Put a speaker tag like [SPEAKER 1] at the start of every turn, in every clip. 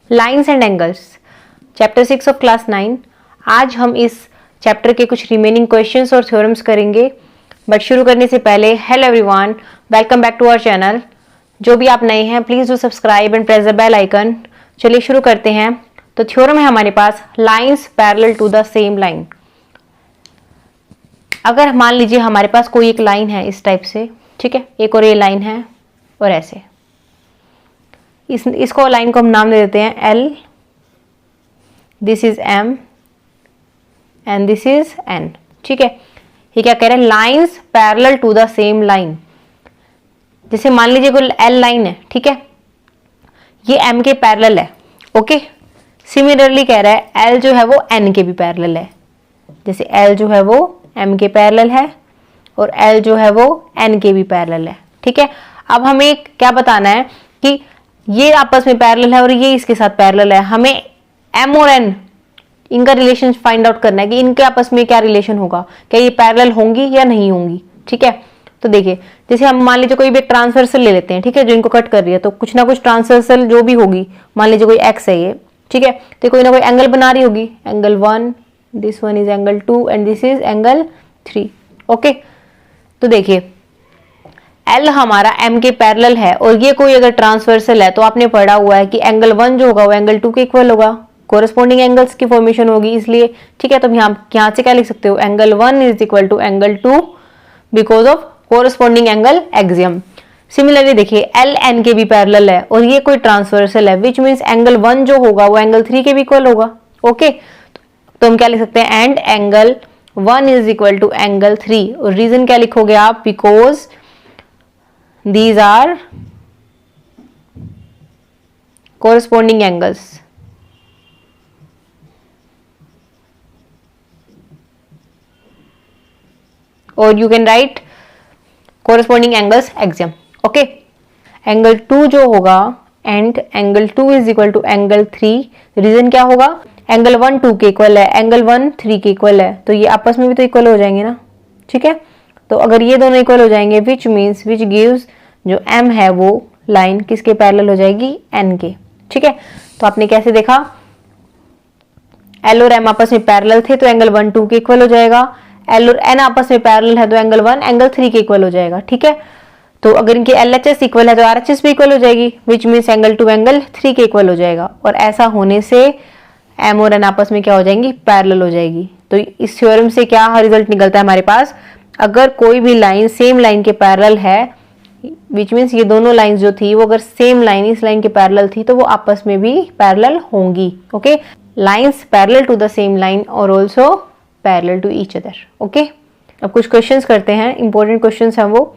[SPEAKER 1] Lines and angles, chapter 6 of class 9। आज हम इस चैप्टर के कुछ रिमेनिंग क्वेश्चंस और थ्योरम्स करेंगे। बट शुरू करने से पहले, hello everyone, welcome back to our channel. जो भी आप नए हैं please do subscribe and press the bell icon. चलिए शुरू करते हैं। तो थ्योरम है हमारे पास, lines parallel to the same line. अगर मान लीजिए हमारे पास कोई एक लाइन है इस टाइप से, ठीक है, एक और ये लाइन है और ऐसे, इसको लाइन को हम नाम दे देते हैं L, this is M and this is N। ठीक है, ये क्या कह रहे हैं, lines parallel to the same line. जैसे मान लीजिए कोई L लाइन है, ठीक है, ये M के पैरेलल है। ओके, सिमिलरली कह रहा है L जो है वो N के भी पैरेलल है। जैसे L जो है वो M के पैरेलल है और L जो है वो N के भी पैरेलल है। ठीक है, अब हमें क्या बताना है कि ये आपस में पैरेलल है और ये इसके साथ पैरेलल है। हमें M और N इनका रिलेशन फाइंड आउट करना है कि इनके आपस में क्या रिलेशन होगा, क्या ये पैरेलल होंगी या नहीं होंगी। ठीक है, तो देखिए, जैसे हम मान लीजिए कोई भी एक ट्रांसवर्सल ले लेते हैं, ठीक है, जो इनको कट कर रही है, तो कुछ ना कुछ ट्रांसवर्सल जो भी होगी, मान लीजिए कोई एक्स है ये, ठीक है, तो कोई ना कोई एंगल बना रही होगी, angle 1, this one is angle 2 and this is angle 3। Okay, तो देखिए L हमारा M के पैरेलल है और ये कोई अगर ट्रांसवर्सल है तो आपने पढ़ा हुआ है कि एंगल 1 जो होगा वो एंगल 2 के इक्वल होगा, कोरस्पॉन्डिंग एंगल्स की फॉर्मेशन होगी इसलिए। ठीक है, तो यहाँ से क्या लिख सकते हो, angle 1 is equal to angle 2 because of corresponding angle axiom. Similarly देखिए L N के भी पैरेलल है और ये कोई ट्रांसवर्सल है, विच मीन्स एंगल 1 जो होगा वो एंगल 3 के भी इक्वल होगा। ओके, तो हम क्या लिख सकते हैं, and angle 1 is equal to angle 3। और रीजन क्या लिखोगे आप, because these are corresponding angles। और you can write corresponding angles axiom। Okay, angle 2 जो होगा and angle 2 is equal to angle 3। Reason क्या होगा, एंगल 1 2 के इक्वल है, एंगल 1 3 के इक्वल है, तो ये आपस में भी तो इक्वल हो जाएंगे ना। ठीक है, तो अगर ये दोनों इक्वल हो जाएंगे विच मीन्स विच गिव्स जो M है वो लाइन किसके पैरेलल हो जाएगी, N के। ठीक है, तो आपने कैसे देखा, L और M आपस में पैरेलल थे तो एंगल 1 2 के इक्वल हो जाएगा, L और N आपस में पैरेलल है तो एंगल 1 एंगल 3 के इक्वल हो जाएगा। ठीक है, तो अगर इनके LHS इक्वल है तो RHS भी इक्वल हो जाएगी, विच मीन्स एंगल 2 एंगल 3 के इक्वल हो जाएगा। और ऐसा होने से M और N आपस में क्या हो जाएंगी, पैरेलल हो जाएगी। तो इस थ्योरम से क्या रिजल्ट निकलता है हमारे पास, अगर कोई भी लाइन सेम लाइन के पैरेलल है, विच मीन्स ये दोनों लाइंस जो थी वो अगर सेम लाइन इस लाइन के पैरेलल थी तो वो आपस में भी पैरेलल होंगी। Okay, lines parallel to the same line और also parallel to each other. Okay, अब कुछ क्वेश्चंस करते हैं, इंपॉर्टेंट क्वेश्चंस हैं वो,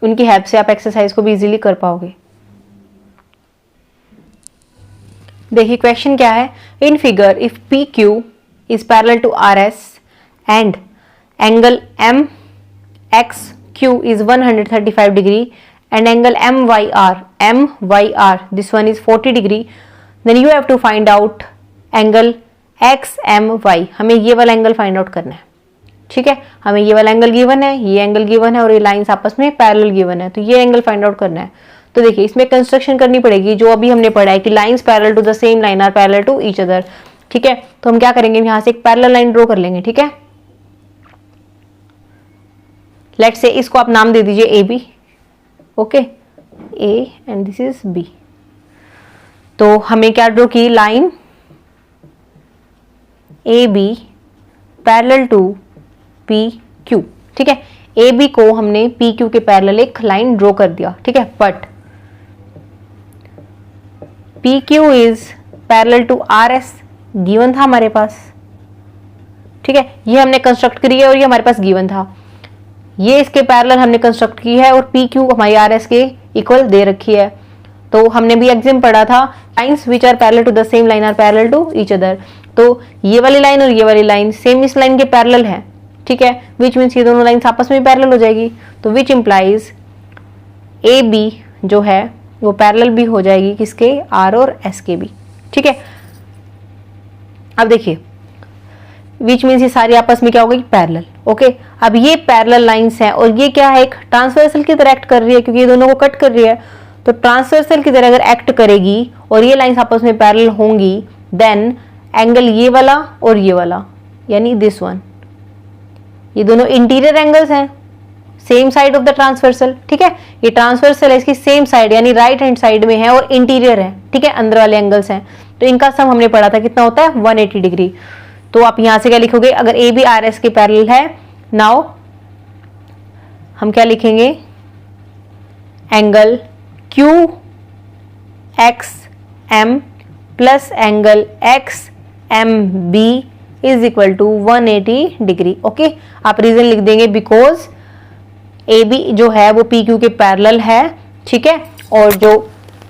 [SPEAKER 1] उनकी हेल्प से आप एक्सरसाइज को भी इजीली कर पाओगे। देखिए क्वेश्चन क्या है, in figure if P Q is parallel to R S and angle M X Q is 135 degree and angle MYR this one is 40 degree, then you have to find out angle XMY। हमें ये वाला angle find out करना है। ठीक है, हमें ये वाला एंगल गिवन है, ये एंगल गिवन है और ये लाइंस आपस में पैरेलल गिवन है, तो ये एंगल फाइंड आउट करना है। तो देखिए इसमें कंस्ट्रक्शन करनी पड़ेगी जो अभी हमने पढ़ा है कि lines parallel to the same line are parallel to each other. ठीक है, तो हम क्या करेंगे, यहाँ से एक पैरेलल लाइन ड्रॉ कर लेंगे। ठीक है, लेट्स से इसको आप नाम दे दीजिए A B. Okay, A and this is B. तो हमें क्या ड्रॉ की, line A B parallel to P Q. ठीक है, ए बी को हमने पी क्यू के पैरेलल एक लाइन ड्रॉ कर दिया। ठीक है, but P Q is parallel to R S given था हमारे पास। ठीक है, ये हमने कंस्ट्रक्ट करी है और ये हमारे पास गिवन था, ये इसके पैरेलल हमने कंस्ट्रक्ट की है और पी क्यू हमारी आर एस के इक्वल दे रखी है। तो हमने भी एग्जाम पढ़ा था, lines which are parallel to the same line are parallel to each other. तो ये वाली लाइन और ये वाली लाइन सेम इस लाइन के पैरेलल है। ठीक है, विच मीन्स ये दोनों लाइंस आपस में पैरेलल हो जाएगी, तो विच इंप्लाइज ए बी जो है वो पैरेलल भी हो जाएगी किसके, आर और एस के भी। ठीक है, अब देखिए विच मीन्स ये सारी आपस में क्या हो गई, पैरेलल। ओके, अब ये पैरेलल लाइंस हैं और ये क्या है, एक ट्रांसवर्सल की तरह एक्ट कर रही है क्योंकि ये दोनों को कट कर रही है। तो ट्रांसवर्सल की तरह अगर एक्ट करेगी और ये लाइंस आपस में पैरेलल होंगी, देन एंगल ये वाला और ये वाला यानी दिस वन, ये दोनों इंटीरियर एंगल्स हैं, same side of the transversal. ठीक है, ये ट्रांसवर्सल है, इसकी सेम साइड यानी राइट हैंड साइड में है और इंटीरियर है। ठीक है, अंदर वाले एंगल्स हैं, तो इनका सम हमने पढ़ा था कितना होता है 180 डिग्री। तो आप यहां से क्या लिखोगे, अगर ए बी आर एस के पैरेलल है, नाउ हम क्या लिखेंगे, angle Q X M plus angle X M B is equal to 180 degree. Okay, आप रीजन लिख देंगे बिकॉज ए बी जो है वो पी क्यू के पैरेलल है। ठीक है, और जो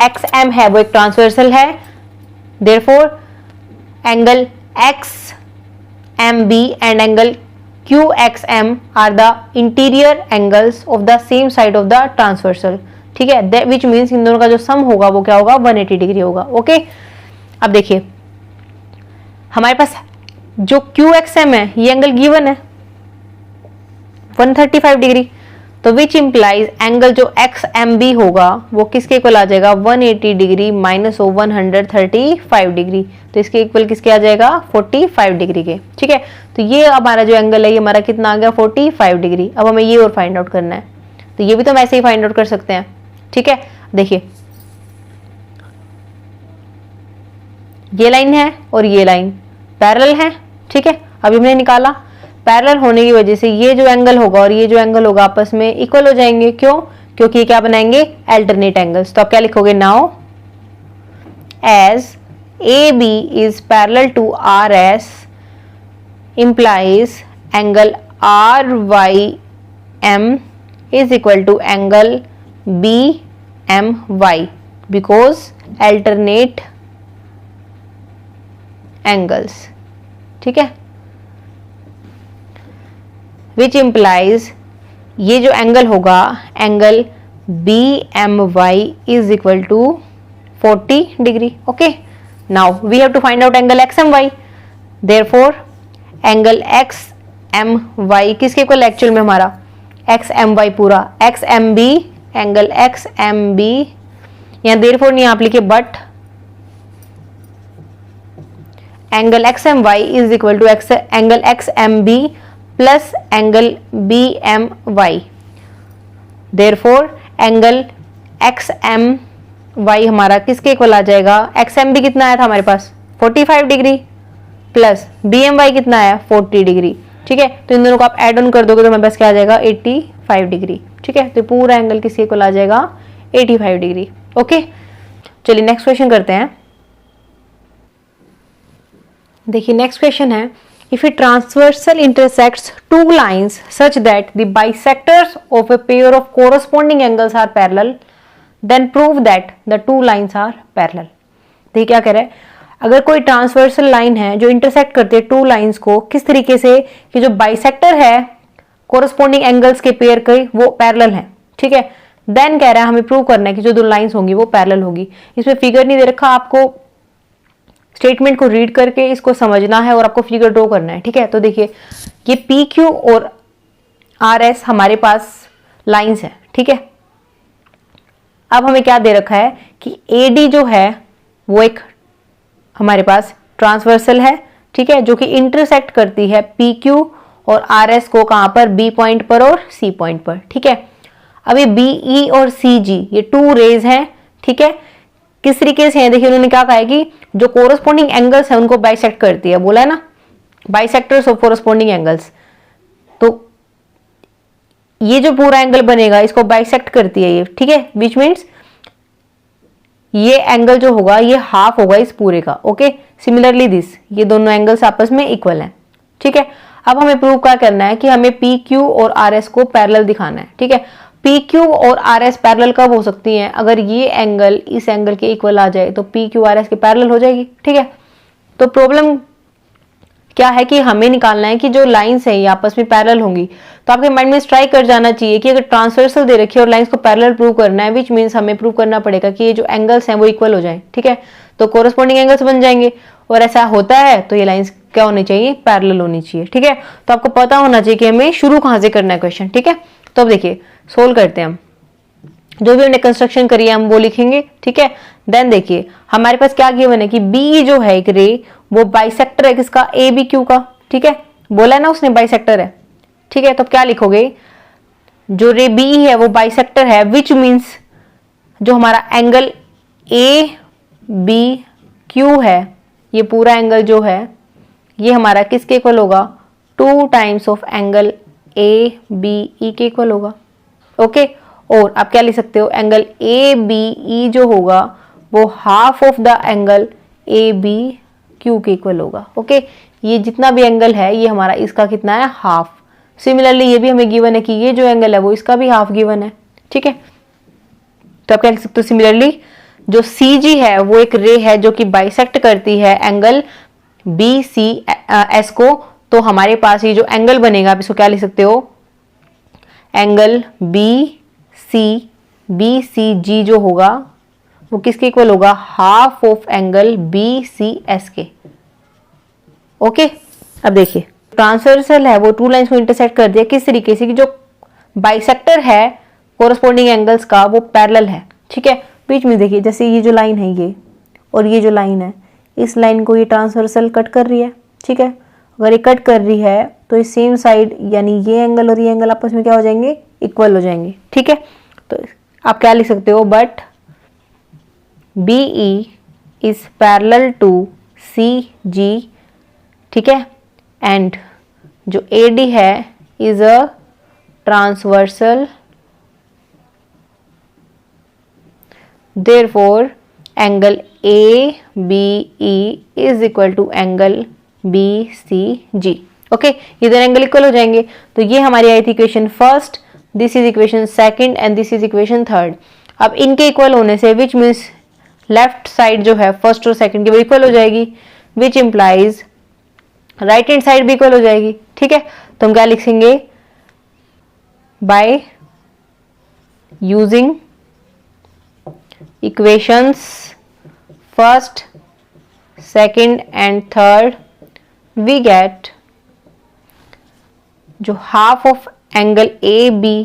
[SPEAKER 1] एक्स एम है वो एक ट्रांसवर्सल है, therefore angle X M B and angle Q X M are the interior angles of the same side of the transversal. ठीक है, विच मीन्स इन दोनों का जो सम होगा वो क्या होगा 180 डिग्री होगा। ओके, अब देखिए हमारे पास जो क्यू एक्स एम है ये एंगल गिवन है 135 डिग्री, तो विच इंप्लाइज एंगल जो एक्स एम बी होगा वो किसके इक्वल आ जाएगा 180 डिग्री माइनस 135 डिग्री, तो इसके इक्वल किसके आ जाएगा 45 डिग्री के। ठीक है, तो ये हमारा जो एंगल है ये हमारा कितना आ गया 45 डिग्री। अब हमें ये और फाइंड आउट करना है, तो ये भी तो हम ऐसे ही फाइंड आउट कर सकते हैं। ठीक है, देखिए ये लाइन है और ये लाइन पैरेलल है। ठीक है, अभी हमने निकाला पैरेलल होने की वजह से ये जो एंगल होगा और ये जो एंगल होगा आपस में इक्वल हो जाएंगे। क्यों? क्योंकि ये क्या बनाएंगे अल्टरनेट एंगल्स। तो आप क्या लिखोगे, now as A B is parallel to R S implies angle R Y M is equal to angle B M Y because alternate angles. ठीक है, विच इम्प्लाइज ये जो एंगल होगा angle B M Y is equal to 40 degree. Okay, now we have to find out angle X M Y, therefore angle X M Y किसके equal actual में हमारा X M Y पूरा x M B, angle X M B यहां therefore नहीं आप लिखे but angle X M Y is equal to angle X M B plus angle B M Y, therefore angle X M Y हमारा किसके equal आ जाएगा, x M B कितना आया था हमारे पास 45 degree plus B M Y कितना आया 40 डिग्री। ठीक है, तो इन दोनों को आप एड ऑन कर दोगे तो हमारे पास क्या आ जाएगा 85 डिग्री। ठीक है, तो पूरा एंगल किसके इक्वल आ जाएगा 85 डिग्री। ओके, चलिए नेक्स्ट क्वेश्चन करते हैं। देखिए नेक्स्ट क्वेश्चन है, if a transversal intersects two lines such that the bisectors of a pair of corresponding angles are parallel then prove that the two lines are parallel. देखिए क्या कह रहा है, अगर कोई ट्रांसवर्सल लाइन है जो इंटरसेक्ट करती है टू लाइंस को, किस तरीके से कि जो बाइसेक्टर है कोरस्पॉन्डिंग एंगल्स के पेयर के वो पैरेलल है। ठीक है, देन कह रहा है हमें प्रूव करना है कि जो दो लाइंस होंगी वो पैरेलल होगी। इसमें फिगर नहीं दे रखा, आपको स्टेटमेंट को रीड करके इसको समझना है और आपको फिगर ड्रॉ करना है। ठीक है, तो देखिए ये पी क्यू और आर एस हमारे पास लाइंस है। ठीक है, अब हमें क्या दे रखा है कि ए डी जो है वो एक हमारे पास ट्रांसवर्सल है। ठीक है, जो कि इंटरसेक्ट करती है पी क्यू और आर एस को कहां पर, बी पॉइंट पर और सी पॉइंट पर। ठीक है, अब ये बी ई और सी जी ये टू रेज हैं। ठीक है, किस तरीके से है, देखिए उन्होंने क्या कहा है कि जो कोरस्पॉन्डिंग एंगल्स है उनको बाइसेक्ट करती है, बोला है ना बाइसेक्टर्स ऑफ कोरस्पॉन्डिंग एंगल्स। तो ये जो पूरा एंगल बनेगा इसको बाइसेक्ट करती है ये। ठीक है, विच मीन्स ये एंगल जो होगा ये हाफ होगा इस पूरे का। ओके, सिमिलरली दिस, ये दोनों एंगल्स आपस में इक्वल हैं। ठीक है, अब हमें प्रूव क्या करना है कि हमें पी क्यू और आर एस को पैरेलल दिखाना है। ठीक है, पी क्यू और आर एस पैरेलल कब हो सकती हैं, अगर ये एंगल इस एंगल के इक्वल आ जाए तो पी क्यू आर एस के पैरेलल हो जाएगी। ठीक है, तो प्रॉब्लम क्या है कि हमें निकालना है कि जो लाइंस हैं ये आपस में पैरेलल होंगी। तो आपके माइंड में स्ट्राइक कर जाना चाहिए कि अगर ट्रांसवर्सल दे रखी है और लाइंस को पैरेलल प्रूव करना है, विच मीन्स हमें प्रूव करना पड़ेगा कि ये जो एंगल्स हैं वो इक्वल हो जाएं। ठीक है, तो कोरस्पॉन्डिंग एंगल्स बन जाएंगे और ऐसा होता है तो ये लाइंस क्या होनी चाहिए, पैरेलल होनी चाहिए। ठीक है, तो आपको पता होना चाहिए कि हमें शुरू कहां से करना है क्वेश्चन। ठीक है, तो अब देखिए सोल्व करते हैं हम। जो भी हमने कंस्ट्रक्शन करी है हम वो लिखेंगे, ठीक है। देन देखिए हमारे पास क्या गिवन है कि बी जो है एक रे वो बाइसेक्टर है किसका, ए बी क्यू का, ठीक है, बोला है ना उसने बाइसेक्टर है, ठीक है। तो क्या लिखोगे, जो रे बी है वो बाइसेक्टर है, विच मीन्स जो हमारा एंगल ए बी क्यू है, ये पूरा एंगल जो है ये हमारा किसके इक्वल होगा, 2 times of angle A B E के इक्वल होगा, ओके। और आप क्या लिख सकते हो, एंगल ए बी ई जो होगा वो half of the angle A B Q के इक्वल होगा, ओके। ये जितना भी एंगल है ये हमारा इसका कितना है, हाफ। सिमिलरली ये भी हमें गिवन है कि ये जो एंगल है वो इसका भी हाफ गिवन है, ठीक है। तो आप क्या लिख सकते हो, सिमिलरली जो सी जी है वो एक रे है जो कि बाइसेक्ट करती है एंगल बी सी एस को। तो हमारे पास ये जो एंगल बनेगा आप इसको क्या लिख सकते हो, एंगल बी सी जी जो होगा वो किसके इक्वल होगा, half of angle B C S के, ओके। अब देखिए ट्रांसवर्सल है वो 2 लाइंस को इंटरसेक्ट कर दिया, किस तरीके से कि जो बाइसेक्टर है कोरस्पॉन्डिंग एंगल्स का वो पैरेलल है, ठीक है। बीच में देखिए जैसे ये जो लाइन है ये और ये जो लाइन है, इस लाइन को ये ट्रांसवर्सल कट कर रही है, ठीक है। अगर ये कट कर रही है तो इस सेम साइड यानी ये एंगल और ये एंगल आपस में क्या हो जाएंगे, इक्वल हो जाएंगे, ठीक है। तो आप क्या लिख सकते हो, but B E is parallel to C G, ठीक है, एंड जो ए डी है is a transversal, therefore angle A B E is equal to angle B C G, okay. ये दोनों एंगल इक्वल हो जाएंगे। तो ये हमारी आई थी equation first, this is equation second and this is equation third. अब इनके इक्वल होने से विच मीन्स लेफ्ट साइड जो है फर्स्ट और सेकंड की वो इक्वल हो जाएगी, which implies right hand side भी इक्वल हो जाएगी, ठीक है। तो हम क्या लिखेंगे, by using equations first second and third we get जो half of angle A B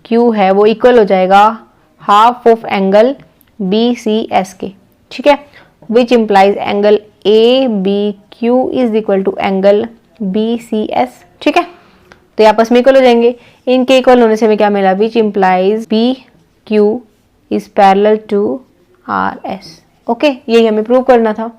[SPEAKER 1] Q है वो इक्वल हो जाएगा half of angle B C S के, ठीक है, which implies angle A B Q is equal to angle B C S, ठीक है। तो ये आपस में इक्वल हो जाएंगे। इनके इक्वल होने से हमें क्या मिला, which implies B Q is parallel to R S, okay. यही हमें प्रूव करना था,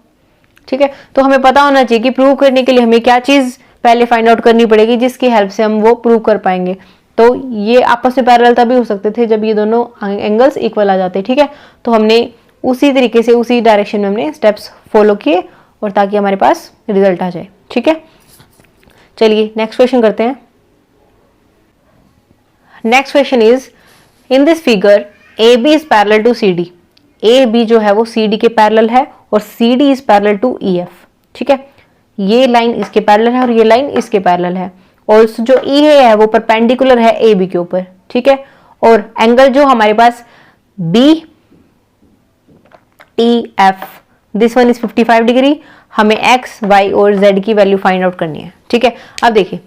[SPEAKER 1] ठीक है। तो हमें पता होना चाहिए कि प्रूव करने के लिए हमें क्या चीज पहले फाइंड आउट करनी पड़ेगी जिसकी हेल्प से हम वो प्रूव कर पाएंगे। तो ये आपस में पैरेलल तभी हो सकते थे जब ये दोनों एंगल्स इक्वल आ जाते, ठीक है। तो हमने उसी तरीके से उसी डायरेक्शन में हमने स्टेप्स फॉलो किए और ताकि हमारे पास रिजल्ट आ जाए, ठीक है। चलिए नेक्स्ट क्वेश्चन करते हैं। Next question is, in this figure A B is parallel to C D. A B जो है वो सी डी के पैरेलल है और C D is parallel to E F, ठीक है। ये लाइन इसके पैरेलल है और ये लाइन इसके पैरेलल है और जो ई है वो परपेंडिकुलर है ए बी के ऊपर, ठीक है। और एंगल जो हमारे पास B T F, this one is 55 degree. हमें एक्स वाई और जेड की वैल्यू फाइंड आउट करनी है, ठीक है। अब देखिए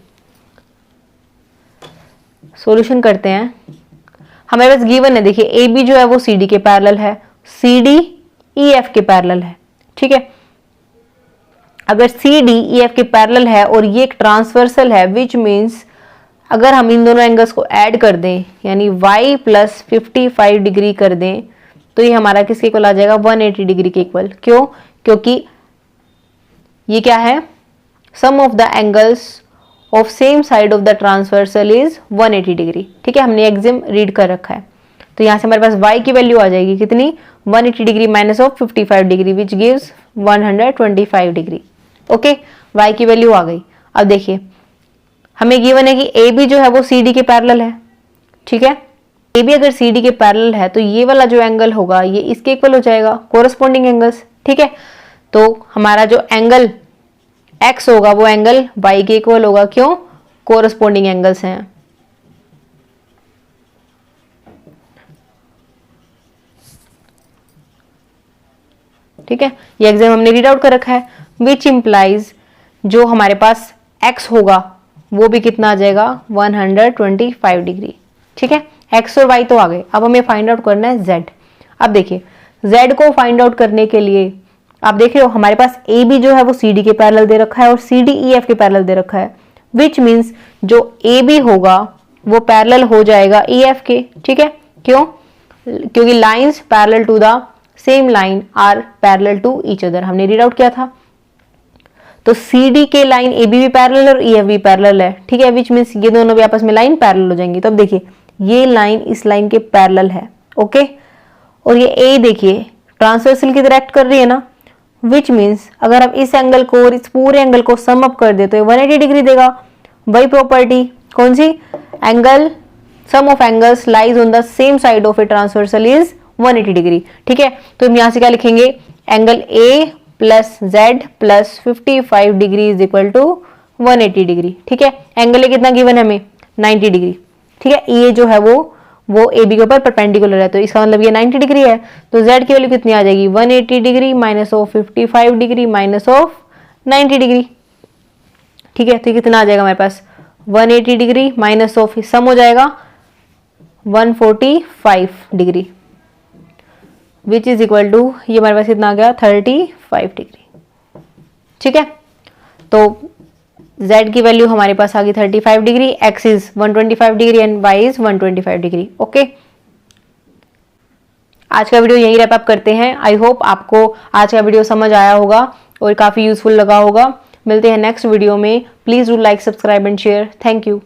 [SPEAKER 1] सॉल्यूशन करते हैं। हमारे पास गिवन है, देखिए ए बी जो है वो सी डी के पैरेलल है, सी डी ई एफ के पैरेलल है, ठीक है। अगर सी डी ई एफ के पैरेलल है और ये एक ट्रांसवर्सल है, विच मीन्स अगर हम इन दोनों एंगल्स को ऐड कर दें यानी y प्लस 55 डिग्री कर दें तो ये हमारा किसके इक्वल आ जाएगा, 180 डिग्री के इक्वल। क्यों, क्योंकि ये क्या है, sum of the angles of same side of the transversal is 180 degree, ठीक है। हमने एग्जाम रीड कर रखा है। तो यहां से हमारे पास y की वैल्यू आ जाएगी कितनी, 180 degree minus of 55 degree which gives 125 degree, okay. y की वैल्यू आ गई। अब देखिए हमें गिवन है कि ए बी जो है वो सी डी के पैरेलल है, ठीक है। ए बी अगर सी डी के पैरेलल है तो ये वाला जो एंगल होगा ये इसके इक्वल हो जाएगा, कोरस्पॉन्डिंग एंगल्स, ठीक है। तो हमारा जो एंगल x होगा वो एंगल y के इक्वल होगा, क्यों, कोरस्पॉन्डिंग एंगल्स हैं। ठीक है, ये एग्जाम हमने रीड आउट कर रखा है। विच इंप्लाइज जो हमारे पास x होगा वो भी कितना आ जाएगा, 125 डिग्री, ठीक है। एक्स और वाई तो आ गए, अब हमें फाइंड आउट करना है जेड। अब देखिए जेड को फाइंड आउट करने के लिए आप देख रहे हो हमारे पास ए बी जो है वो सी डी के पैरेलल दे रखा है और सी डी ई एफ के पैरेलल दे रखा है, विच मीन्स जो ए बी होगा वो पैरेलल हो जाएगा ई एफ के। ठीक है, क्यों? क्योंकि lines parallel to the same line are parallel to each other, हमने रीड आउट किया था। तो सी डी के लाइन ए बी भी पैरेलल और ई एफ भी पैरेलल है। ठीक है, विच मीन्स ये दोनों भी आपस में लाइन पैरेलल हो जाएंगी। तो अब देखिए ये लाइन इस लाइन के पैरेलल है, ओके, और ये ए देखिए ट्रांसवर्सल की तरह एक्ट कर रही है ना, विच मीन्स अगर आप इस एंगल को और इस पूरे एंगल को सम अप कर दे तो ये 180 डिग्री देगा। वही प्रॉपर्टी कौन सी? Angle sum of angles lies on the same side of a transversal is 180 degree. ठीक है, तो हम यहां से क्या लिखेंगे? Angle A plus Z plus 55 degree is equal to 180 degree. ठीक है, एंगल ए कितना गिवन है हमें? 90 डिग्री। ठीक है, ये जो है वो ए बी के ऊपर परपेंडिकुलर है, तो इसका मतलब ये 90 डिग्री है। तो जेड की वैल्यू कितनी आ जाएगी? 180 degree minus of 55 degree minus of 90 degree. ठीक है, तो कितना आ जाएगा हमारे पास? 180 डिग्री माइनस ऑफ सम हो जाएगा 145 degree which is equal to ये हमारे पास कितना आ गया? 35 डिग्री। ठीक है, तो z की वैल्यू हमारे पास आ गई 35 degree, x is 125 degree and y is 125 degree. Okay, आज का वीडियो यही रैप अप करते हैं। आई होप आपको आज का वीडियो समझ आया होगा और काफी यूजफुल लगा होगा। मिलते हैं नेक्स्ट वीडियो में। Please do like, subscribe and share. Thank you.